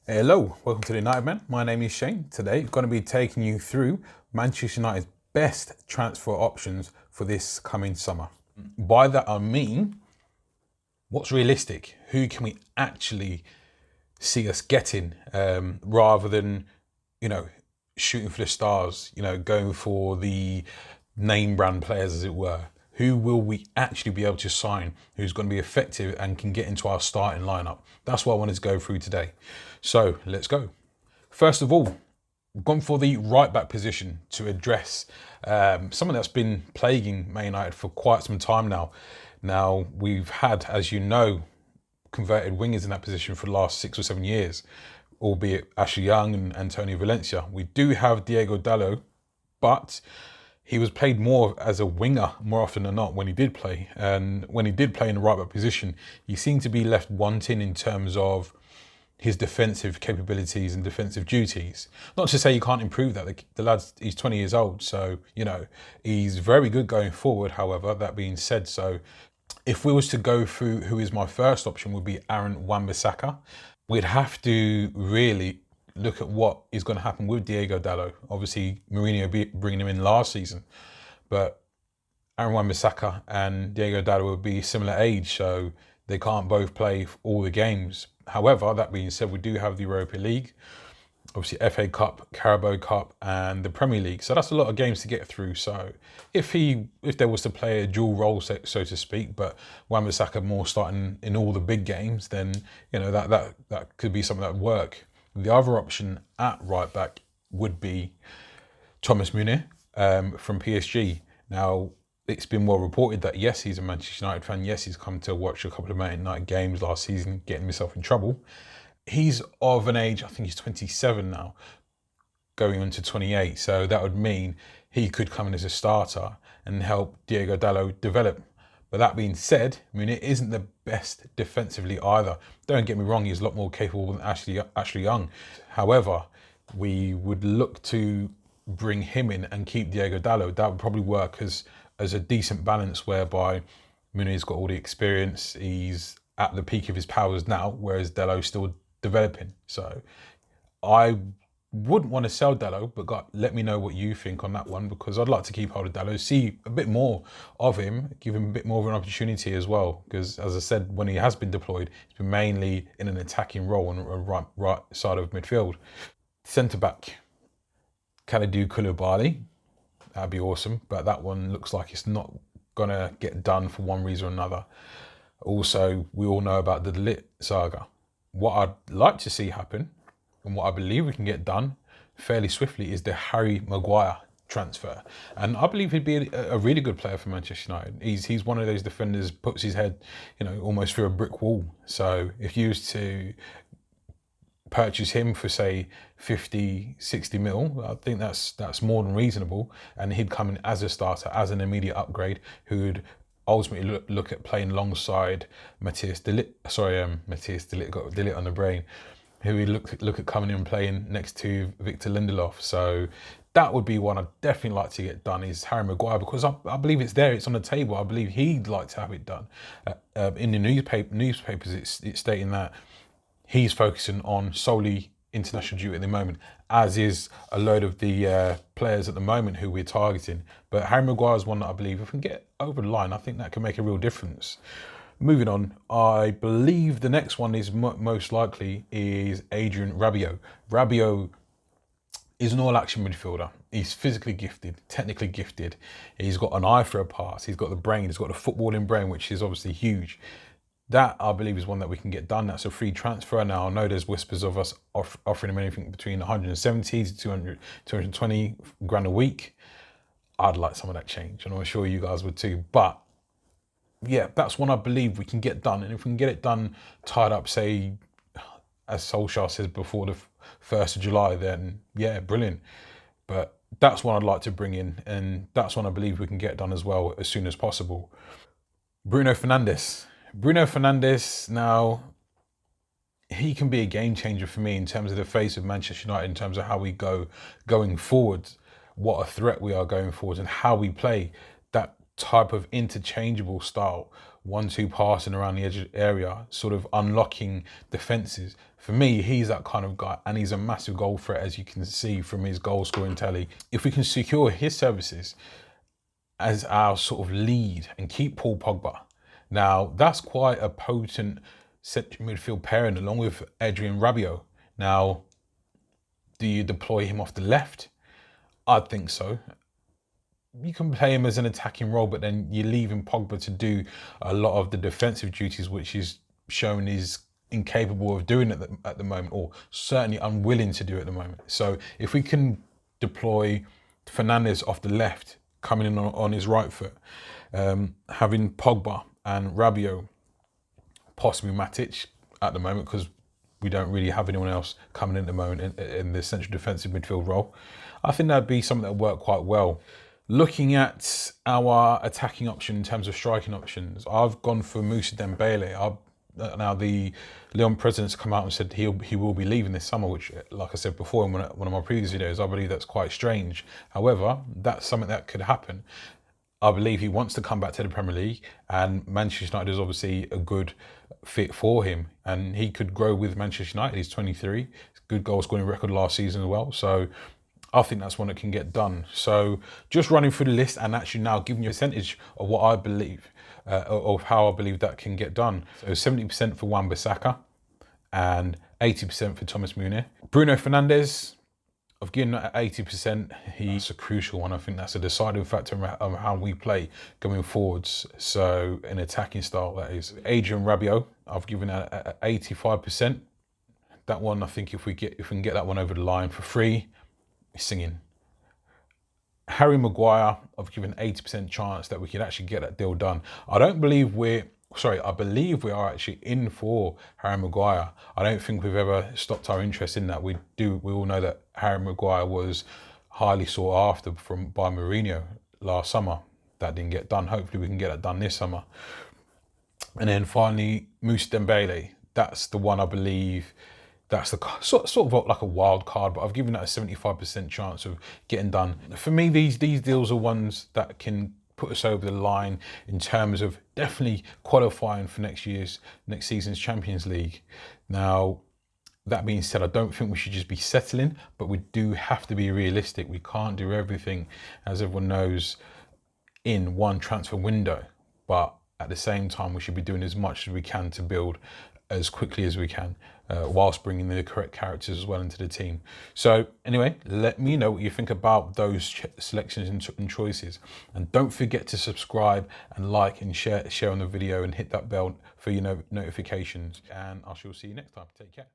Hello, welcome to the United Man. My name is Shane. Today, I'm going to be taking you through Manchester United's best transfer options for this coming summer. By that, I mean, what's realistic? Who can we actually see us getting rather than, shooting for the stars, going for the name brand players, as it were? Who will we actually be able to sign who's going to be effective and can get into our starting lineup? That's what I wanted to go through today. So let's go. First of all, we've gone for the right back position to address something that's been plaguing Man United for quite some time now. Now, we've had, as you know, converted wingers in that position for the last 6 or 7 years, albeit Ashley Young and Antonio Valencia. We do have Diego Dalot, but he was played more as a winger more often than not when he did play. And when he did play in the right back position, he seemed to be left wanting in terms of his defensive capabilities and defensive duties. Not to say you can't improve that. The lad's, he's 20 years old, so, he's very good going forward. However, that being said, so if we was to go through who is my first option, would be Aaron Wan-Bissaka. We'd have to really look at what is going to happen with Diego Dalot. Obviously, Mourinho bringing him in last season, but Aaron Wan-Bissaka and Diego Dalot would be similar age, so they can't both play all the games. However, that being said, we do have the Europa League, obviously FA Cup, Carabao Cup, and the Premier League. So that's a lot of games to get through. So if there was to play a dual role, so to speak, but Wan-Bissaka more starting in all the big games, then that could be something that would work. The other option at right back would be Thomas Müller from PSG. Now, it's been well reported that yes, he's a Manchester United fan. Yes, he's come to watch a couple of Man United games last season, getting himself in trouble. He's of an age, I think he's 27 now, going on to 28. So that would mean he could come in as a starter and help Diego Dalot develop. But that being said, Munir isn't the best defensively either. Don't get me wrong, he's a lot more capable than Ashley Young. However, we would look to bring him in and keep Diego Dalot. That would probably work as a decent balance, whereby Munir's got all the experience, he's at the peak of his powers now, whereas Dalot's still developing. So I wouldn't want to sell Dalot, but let me know what you think on that one, because I'd like to keep hold of Dalot, see a bit more of him, give him a bit more of an opportunity as well. Because as I said, when he has been deployed, it's been mainly in an attacking role on the right side of midfield. Centre back, Kalidou Koulibaly. That'd be awesome, but that one looks like it's not gonna get done for one reason or another. Also, we all know about the De Ligt saga. What I'd like to see happen, and what I believe we can get done fairly swiftly, is the Harry Maguire transfer. And I believe he'd be a really good player for Manchester United. He's one of those defenders, puts his head, almost through a brick wall. So if you used to purchase him for, say, 50, 60 mil, I think that's more than reasonable. And he'd come in as a starter, as an immediate upgrade, who would ultimately look at playing alongside Matthijs de Ligt. Matthijs de Ligt, got De Ligt on the brain. Who would look at coming in and playing next to Victor Lindelof. So that would be one I'd definitely like to get done, is Harry Maguire, because I believe it's there, it's on the table. I believe he'd like to have it done. In the newspapers, it's stating that he's focusing on solely international duty at the moment, as is a load of the players at the moment who we're targeting. But Harry Maguire is one that I believe, if we can get over the line, I think that can make a real difference. Moving on, I believe the next one is most likely is Adrien Rabiot. Rabiot is an all-action midfielder. He's physically gifted, technically gifted. He's got an eye for a pass. He's got the brain. He's got the footballing brain, which is obviously huge. That, I believe, is one that we can get done. That's a free transfer. Now, I know there's whispers of us offering him anything between 170 to 200, 220 grand a week. I'd like some of that change, and I'm sure you guys would too. But yeah, that's one I believe we can get done. And if we can get it done, tied up, say, as Solskjaer says, before the 1st of July, then yeah, brilliant. But that's one I'd like to bring in, and that's one I believe we can get done as well as soon as possible. Bruno Fernandes. Bruno Fernandes, now, he can be a game changer for me in terms of the face of Manchester United, in terms of how we going forward, what a threat we are going forward, and how we play that type of interchangeable style 1-2 passing around the edge area, sort of unlocking defenses. For me, he's that kind of guy, and he's a massive goal threat, as you can see from his goal scoring tally. If we can secure his services as our sort of lead and keep Paul Pogba, now that's quite a potent central midfield pairing along with Adrien Rabiot. Now, do you deploy him off the left? I think so. You can play him as an attacking role, but then you're leaving Pogba to do a lot of the defensive duties, which he's shown is incapable of doing at the moment, or certainly unwilling to do at the moment. So if we can deploy Fernandes off the left, coming in on his right foot, having Pogba and Rabiot, possibly Matic at the moment, because we don't really have anyone else coming in at the moment in the central defensive midfield role, I think that'd be something that would work quite well. Looking at our attacking option in terms of striking options, I've gone for Moussa Dembele. Now the Lyon president's come out and said he will be leaving this summer, which, like I said before in one of my previous videos, I believe that's quite strange. However, that's something that could happen. I believe he wants to come back to the Premier League, and Manchester United is obviously a good fit for him, and he could grow with Manchester United. He's 23, good goal scoring record last season as well. So I think that's one that can get done. So just running through the list and actually now giving you a percentage of what I believe, of how I believe that can get done. So 70% for Wan-Bissaka and 80% for Thomas Meunier. Bruno Fernandes, I've given that 80%. He's a crucial one. I think that's a deciding factor of how we play going forwards. So an attacking style, that is. Adrien Rabiot, I've given that 85%. That one, I think if we can get that one over the line for free, singing. Harry Maguire, I've given 80% chance that we can actually get that deal done. I believe we are actually in for Harry Maguire. I don't think we've ever stopped our interest in that. We all know that Harry Maguire was highly sought after by Mourinho last summer. That didn't get done. Hopefully we can get that done this summer. And then finally, Moussa Dembele. That's the one I believe. That's the sort of like a wild card, but I've given that a 75% chance of getting done. For me, these deals are ones that can put us over the line in terms of definitely qualifying for next season's Champions League. Now, that being said, I don't think we should just be settling, but we do have to be realistic. We can't do everything, as everyone knows, in one transfer window, but at the same time, we should be doing as much as we can to build as quickly as we can, whilst bringing the correct characters as well into the team. So anyway, let me know what you think about those selections and choices. And don't forget to subscribe and like and share on the video and hit that bell for your notifications. And I shall see you next time. Take care.